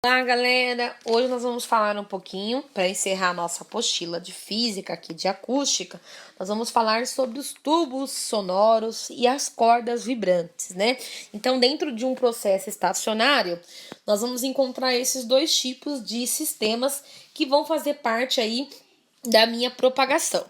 Olá, galera! Hoje nós vamos falar um pouquinho, para encerrar nossa apostila de física aqui de acústica, nós vamos falar sobre os tubos sonoros e as cordas vibrantes, né? Então, dentro de um processo estacionário, nós vamos encontrar esses dois tipos de sistemas que vão fazer parte aí da minha propagação.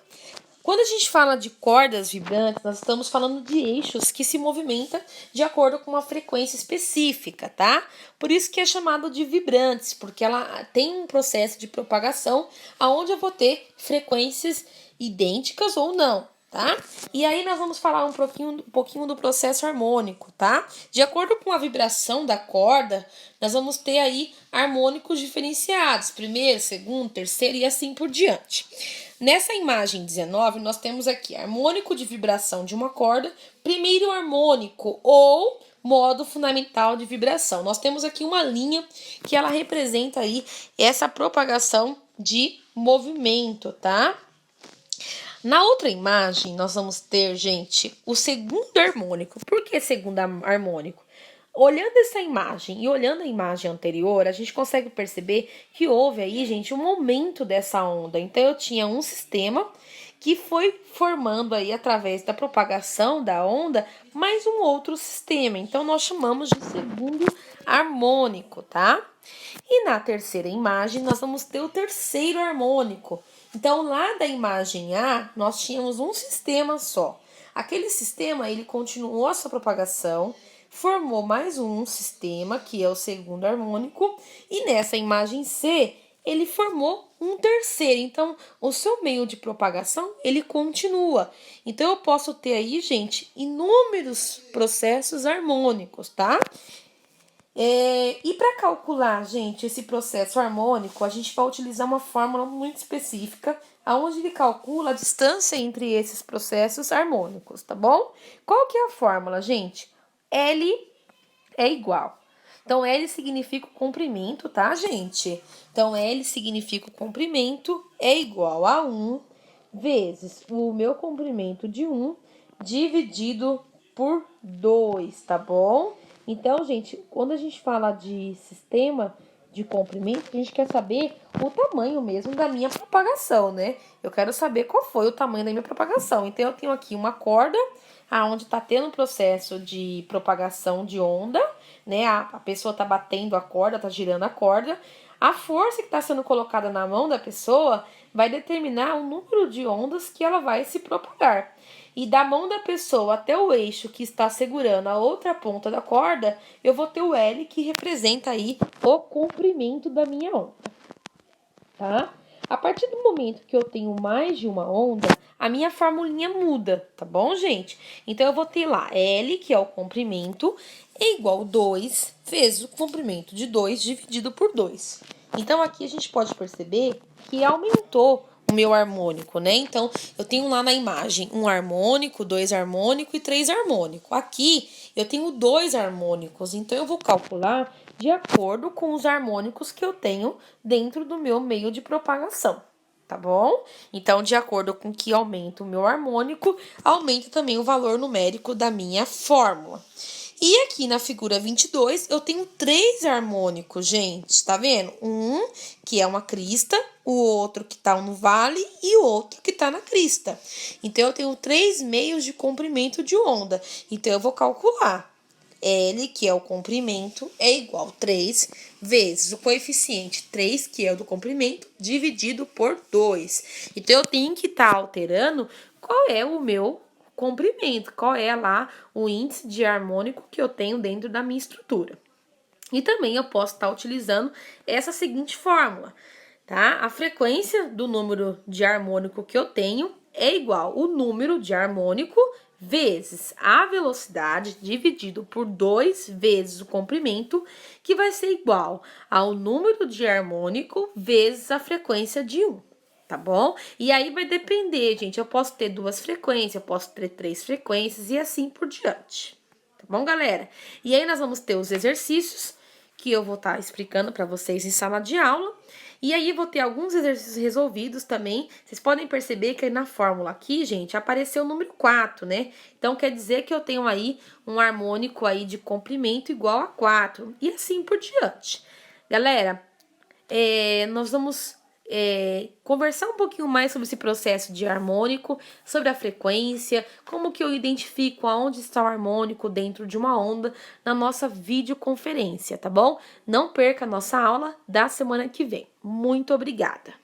Quando a gente fala de cordas vibrantes, nós estamos falando de eixos que se movimentam de acordo com uma frequência específica, tá? Por isso que é chamado de vibrantes, porque ela tem um processo de propagação aonde eu vou ter frequências idênticas ou não, tá? E aí nós vamos falar um pouquinho do processo harmônico, tá? De acordo com a vibração da corda, nós vamos ter aí harmônicos diferenciados, primeiro, segundo, terceiro e assim por diante. Nessa imagem 19, nós temos aqui harmônico de vibração de uma corda, primeiro harmônico ou modo fundamental de vibração. Nós temos aqui uma linha que ela representa aí essa propagação de movimento, tá? Na outra imagem, nós vamos ter, gente, o segundo harmônico. Por que segundo harmônico? Olhando essa imagem e olhando a imagem anterior, a gente consegue perceber que houve aí, gente, um aumento dessa onda. Então, eu tinha um sistema que foi formando aí, através da propagação da onda, mais um outro sistema. Então, nós chamamos de segundo harmônico, tá? E na terceira imagem, nós vamos ter o terceiro harmônico. Então, lá da imagem A, nós tínhamos um sistema só. Aquele sistema, ele continuou a sua propagação, formou mais um sistema, que é o segundo harmônico, e nessa imagem C, ele formou um terceiro. Então, o seu meio de propagação, ele continua. Então, eu posso ter aí, gente, inúmeros processos harmônicos, tá? E para calcular, gente, esse processo harmônico, a gente vai utilizar uma fórmula muito específica, onde ele calcula a distância entre esses processos harmônicos, tá bom? Qual que é a fórmula, gente? L é igual. Então, L significa o comprimento, tá, gente? Então, L significa o comprimento é igual a 1 vezes o meu comprimento de 1 dividido por 2, tá bom? Então, gente, quando a gente fala de sistema de comprimento, a gente quer saber o tamanho mesmo da minha propagação, né? Eu quero saber qual foi o tamanho da minha propagação. Então, eu tenho aqui uma corda, aonde está tendo um processo de propagação de onda, né? A pessoa está batendo a corda, está girando a corda. A força que está sendo colocada na mão da pessoa vai determinar o número de ondas que ela vai se propagar. E da mão da pessoa até o eixo que está segurando a outra ponta da corda, eu vou ter o L, que representa aí o comprimento da minha onda, tá? A partir do momento que eu tenho mais de uma onda, a minha formulinha muda, tá bom, gente? Então, eu vou ter lá L, que é o comprimento, é igual a 2 vezes o comprimento de 2 dividido por 2. Então, aqui a gente pode perceber que aumentou o meu harmônico, né? Então, eu tenho lá na imagem um harmônico, dois harmônico e três harmônico. Aqui, eu tenho dois harmônicos, então eu vou calcular de acordo com os harmônicos que eu tenho dentro do meu meio de propagação, tá bom? Então, de acordo com que aumenta o meu harmônico, aumenta também o valor numérico da minha fórmula. E aqui na figura 22, eu tenho três harmônicos, gente, tá vendo? Um que é uma crista, o outro que tá no vale e o outro que tá na crista. Então, eu tenho três meios de comprimento de onda. Então, eu vou calcular. L, que é o comprimento, é igual a 3 vezes o coeficiente 3, que é o do comprimento, dividido por 2. Então, eu tenho que estar alterando qual é o meu comprimento, qual é lá o índice de harmônico que eu tenho dentro da minha estrutura. E também eu posso estar utilizando essa seguinte fórmula, tá? A frequência do número de harmônico que eu tenho é igual ao número de harmônico vezes a velocidade dividido por 2 vezes o comprimento, que vai ser igual ao número de harmônico vezes a frequência de 1, tá bom? E aí vai depender, gente, eu posso ter duas frequências, eu posso ter três frequências e assim por diante. Tá bom, galera? E aí nós vamos ter os exercícios que eu vou estar explicando para vocês em sala de aula. E aí, vou ter alguns exercícios resolvidos também. Vocês podem perceber que na fórmula aqui, gente, apareceu o número 4, né? Então, quer dizer que eu tenho aí um harmônico aí de comprimento igual a 4. E assim por diante. Galera, nós vamos conversar um pouquinho mais sobre esse processo de harmônico, sobre a frequência, como que eu identifico aonde está o harmônico dentro de uma onda na nossa videoconferência, tá bom? Não perca a nossa aula da semana que vem. Muito obrigada!